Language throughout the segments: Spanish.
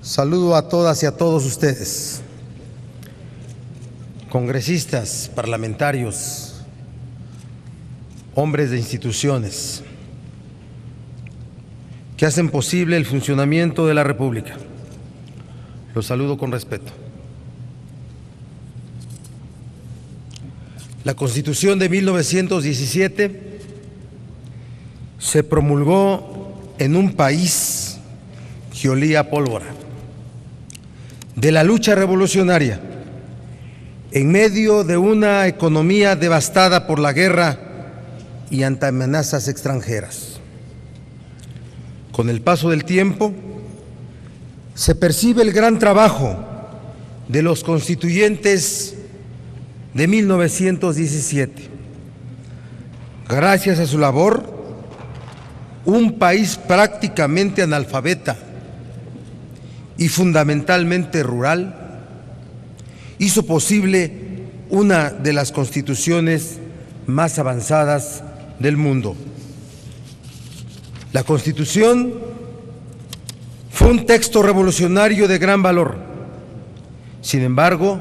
Saludo a todas y a todos ustedes, congresistas, parlamentarios, hombres de instituciones que hacen posible el funcionamiento de la República. Los saludo con respeto. La Constitución de 1917 se promulgó en un país que olía a pólvora. De la lucha revolucionaria, en medio de una economía devastada por la guerra y ante amenazas extranjeras. Con el paso del tiempo, se percibe el gran trabajo de los constituyentes de 1917. Gracias a su labor, un país prácticamente analfabeta y fundamentalmente rural hizo posible una de las constituciones más avanzadas del mundo. La Constitución fue un texto revolucionario de gran valor. Sin embargo,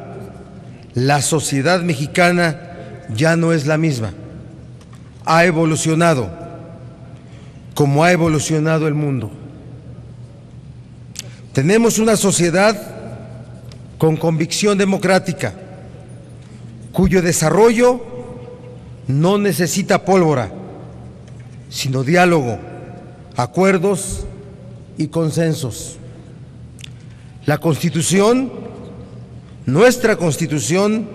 la sociedad mexicana ya no es la misma. Ha evolucionado, como ha evolucionado el mundo. Tenemos una sociedad con convicción democrática, cuyo desarrollo no necesita pólvora, sino diálogo, acuerdos y consensos. La Constitución, nuestra Constitución,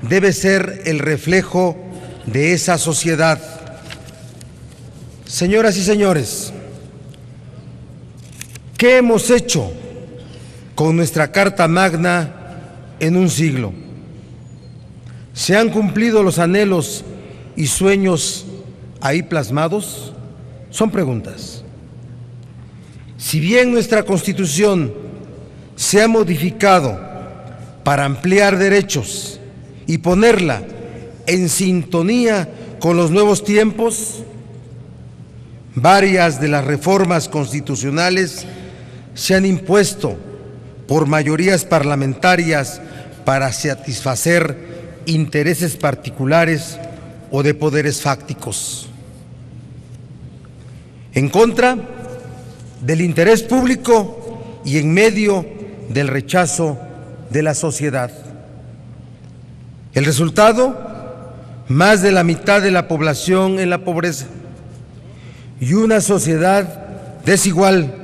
debe ser el reflejo de esa sociedad. Señoras y señores, ¿qué hemos hecho con nuestra Carta Magna en un siglo? ¿Se han cumplido los anhelos y sueños ahí plasmados? Son preguntas. Si bien nuestra Constitución se ha modificado para ampliar derechos y ponerla en sintonía con los nuevos tiempos, varias de las reformas constitucionales se han impuesto por mayorías parlamentarias para satisfacer intereses particulares o de poderes fácticos, en contra del interés público y en medio del rechazo de la sociedad. El resultado, más de la mitad de la población en la pobreza y una sociedad desigual,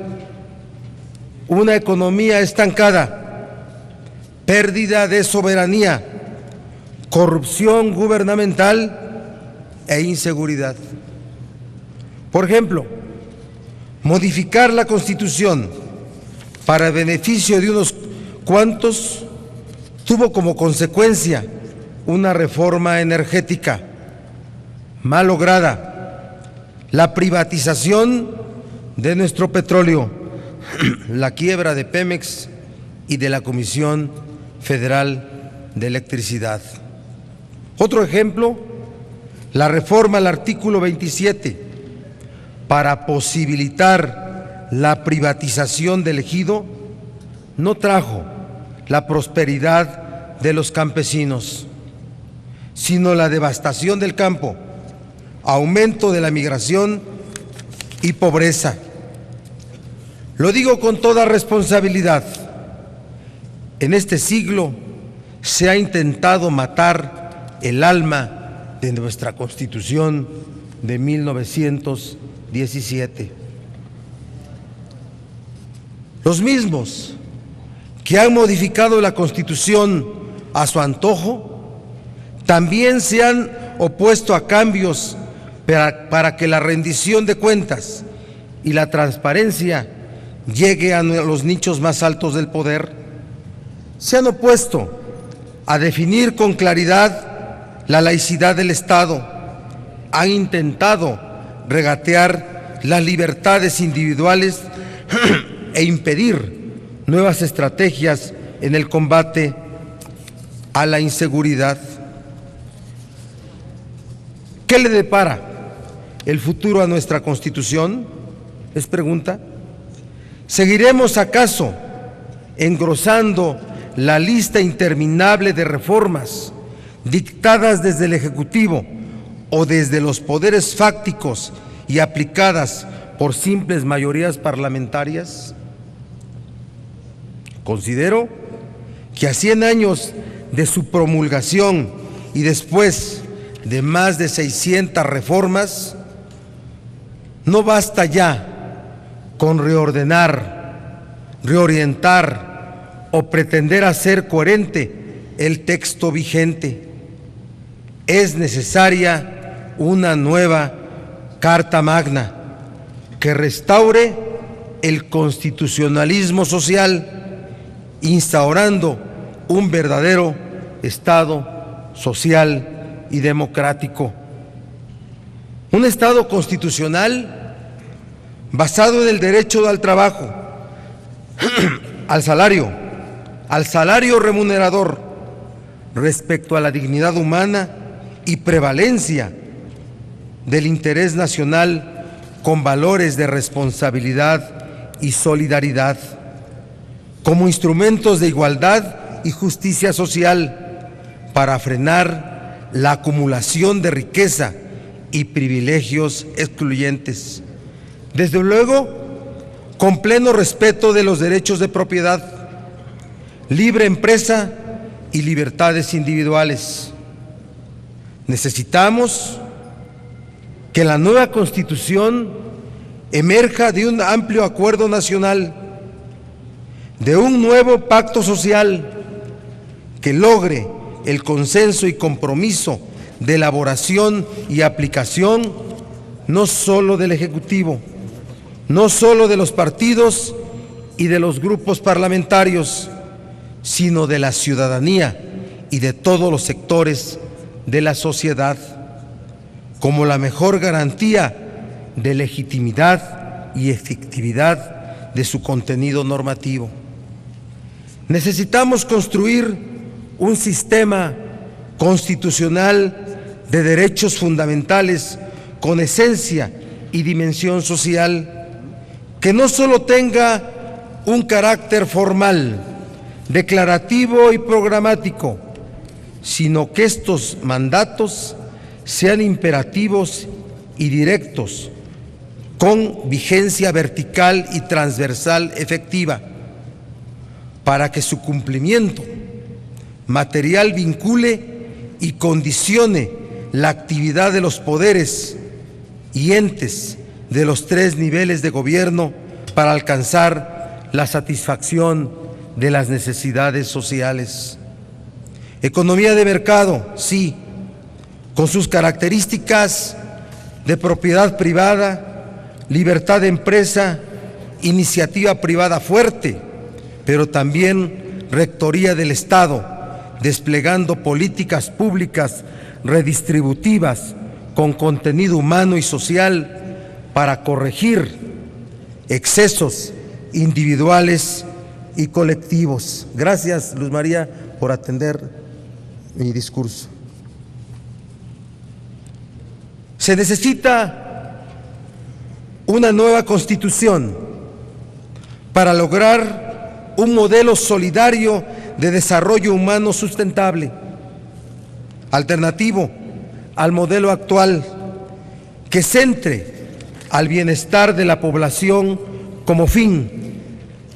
una economía estancada, pérdida de soberanía, corrupción gubernamental e inseguridad. Por ejemplo, modificar la Constitución para beneficio de unos cuantos tuvo como consecuencia una reforma energética mal lograda, la privatización de nuestro petróleo, la quiebra de Pemex y de la Comisión Federal de Electricidad. Otro ejemplo, la reforma al artículo 27 para posibilitar la privatización del ejido no trajo la prosperidad de los campesinos, sino la devastación del campo, aumento de la migración y pobreza. Lo digo con toda responsabilidad. En este siglo se ha intentado matar el alma de nuestra Constitución de 1917. Los mismos que han modificado la Constitución a su antojo también se han opuesto a cambios para que la rendición de cuentas y la transparencia llegue a los nichos más altos del poder. Se han opuesto a definir con claridad la laicidad del Estado. Han intentado regatear las libertades individuales e impedir nuevas estrategias en el combate a la inseguridad. ¿Qué le depara el futuro a nuestra Constitución? Es pregunta. ¿Seguiremos acaso engrosando la lista interminable de reformas dictadas desde el Ejecutivo o desde los poderes fácticos y aplicadas por simples mayorías parlamentarias? Considero que a 100 años de su promulgación y después de más de 600 reformas, no basta ya con reordenar, reorientar o pretender hacer coherente el texto vigente. Es necesaria una nueva Carta Magna que restaure el constitucionalismo social, instaurando un verdadero Estado social y democrático. Un Estado constitucional basado en el derecho al trabajo, al salario remunerador, respecto a la dignidad humana y prevalencia del interés nacional con valores de responsabilidad y solidaridad, como instrumentos de igualdad y justicia social para frenar la acumulación de riqueza y privilegios excluyentes. Desde luego, con pleno respeto de los derechos de propiedad, libre empresa y libertades individuales. Necesitamos que la nueva Constitución emerja de un amplio acuerdo nacional, de un nuevo pacto social que logre el consenso y compromiso de elaboración y aplicación no solo del Ejecutivo, no solo de los partidos y de los grupos parlamentarios, sino de la ciudadanía y de todos los sectores de la sociedad, como la mejor garantía de legitimidad y efectividad de su contenido normativo. Necesitamos construir un sistema constitucional de derechos fundamentales con esencia y dimensión social, que no solo tenga un carácter formal, declarativo y programático, sino que estos mandatos sean imperativos y directos, con vigencia vertical y transversal efectiva, para que su cumplimiento material vincule y condicione la actividad de los poderes y entes de los 3 niveles de gobierno para alcanzar la satisfacción de las necesidades sociales. Economía de mercado, sí, con sus características de propiedad privada, libertad de empresa, iniciativa privada fuerte, pero también rectoría del Estado, desplegando políticas públicas redistributivas con contenido humano y social para corregir excesos individuales y colectivos. Gracias, Luz María, por atender mi discurso. Se necesita una nueva Constitución para lograr un modelo solidario de desarrollo humano sustentable, alternativo al modelo actual, que centre al bienestar de la población como fin,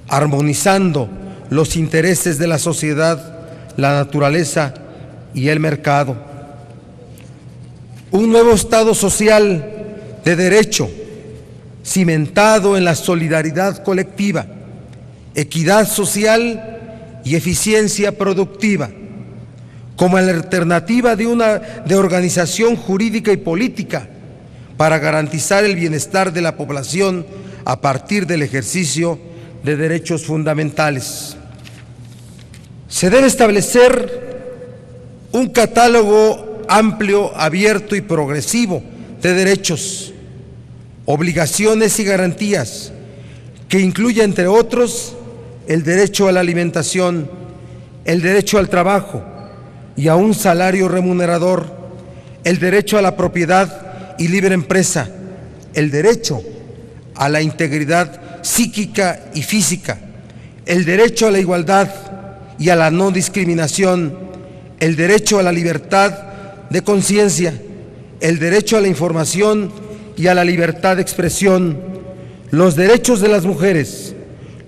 armonizando los intereses de la sociedad, la naturaleza y el mercado. Un nuevo Estado social de derecho, cimentado en la solidaridad colectiva, equidad social y eficiencia productiva, como la alternativa de organización jurídica y política para garantizar el bienestar de la población a partir del ejercicio de derechos fundamentales. Se debe establecer un catálogo amplio, abierto y progresivo de derechos, obligaciones y garantías que incluya, entre otros, el derecho a la alimentación, el derecho al trabajo y a un salario remunerador, el derecho a la propiedad y libre empresa, el derecho a la integridad psíquica y física, el derecho a la igualdad y a la no discriminación, el derecho a la libertad de conciencia, el derecho a la información y a la libertad de expresión, los derechos de las mujeres,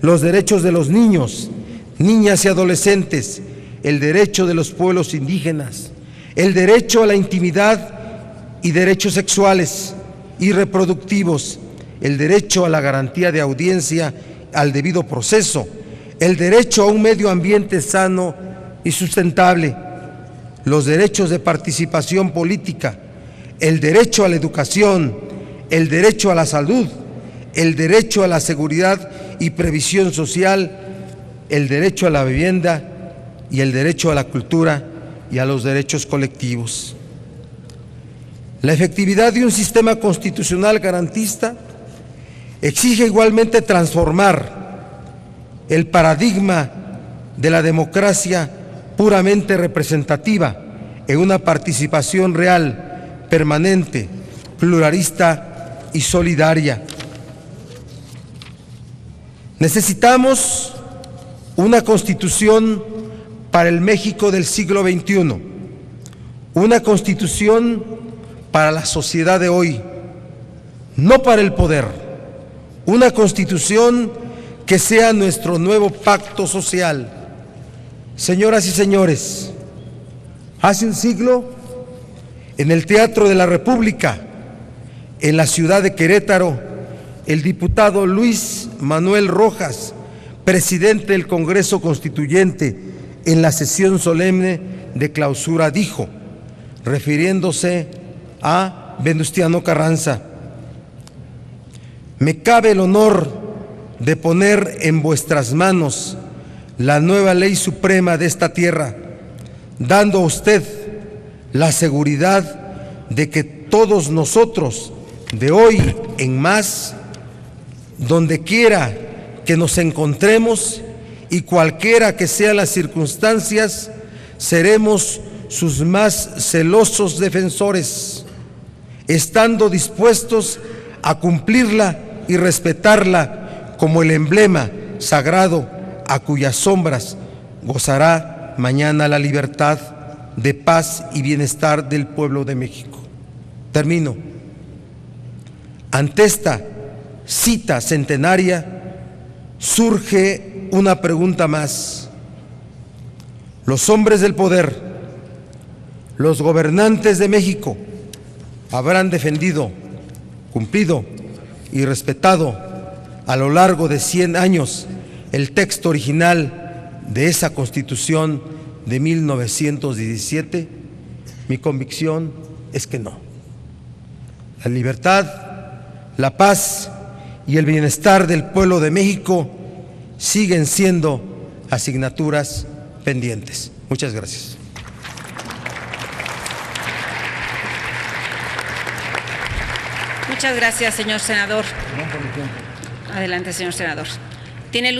los derechos de los niños, niñas y adolescentes, el derecho de los pueblos indígenas, el derecho a la intimidad y derechos sexuales y reproductivos, el derecho a la garantía de audiencia al debido proceso, el derecho a un medio ambiente sano y sustentable, los derechos de participación política, el derecho a la educación, el derecho a la salud, el derecho a la seguridad y previsión social, el derecho a la vivienda y el derecho a la cultura y a los derechos colectivos. La efectividad de un sistema constitucional garantista exige igualmente transformar el paradigma de la democracia puramente representativa en una participación real, permanente, pluralista y solidaria. Necesitamos una constitución para el México del siglo XXI, una constitución para la sociedad de hoy, no para el poder, una constitución que sea nuestro nuevo pacto social. Señoras y señores, hace un siglo, en el Teatro de la República, en la ciudad de Querétaro, el diputado Luis Manuel Rojas, presidente del Congreso Constituyente, en la sesión solemne de clausura dijo, refiriéndose a Venustiano Carranza: me cabe el honor de poner en vuestras manos la nueva ley suprema de esta tierra, dando a usted la seguridad de que todos nosotros, de hoy en más, donde quiera que nos encontremos y cualquiera que sean las circunstancias, seremos sus más celosos defensores, estando dispuestos a cumplirla y respetarla como el emblema sagrado a cuyas sombras gozará mañana la libertad, de paz y bienestar del pueblo de México. Termino. Ante esta cita centenaria surge una pregunta más. Los hombres del poder, los gobernantes de México, habrán defendido, cumplido y respetado a lo largo de 100 años el texto original de esa Constitución de 1917? Mi convicción es que no. La libertad, la paz y el bienestar del pueblo de México siguen siendo asignaturas pendientes. Muchas gracias. Muchas gracias, señor senador. Adelante, señor senador. Tiene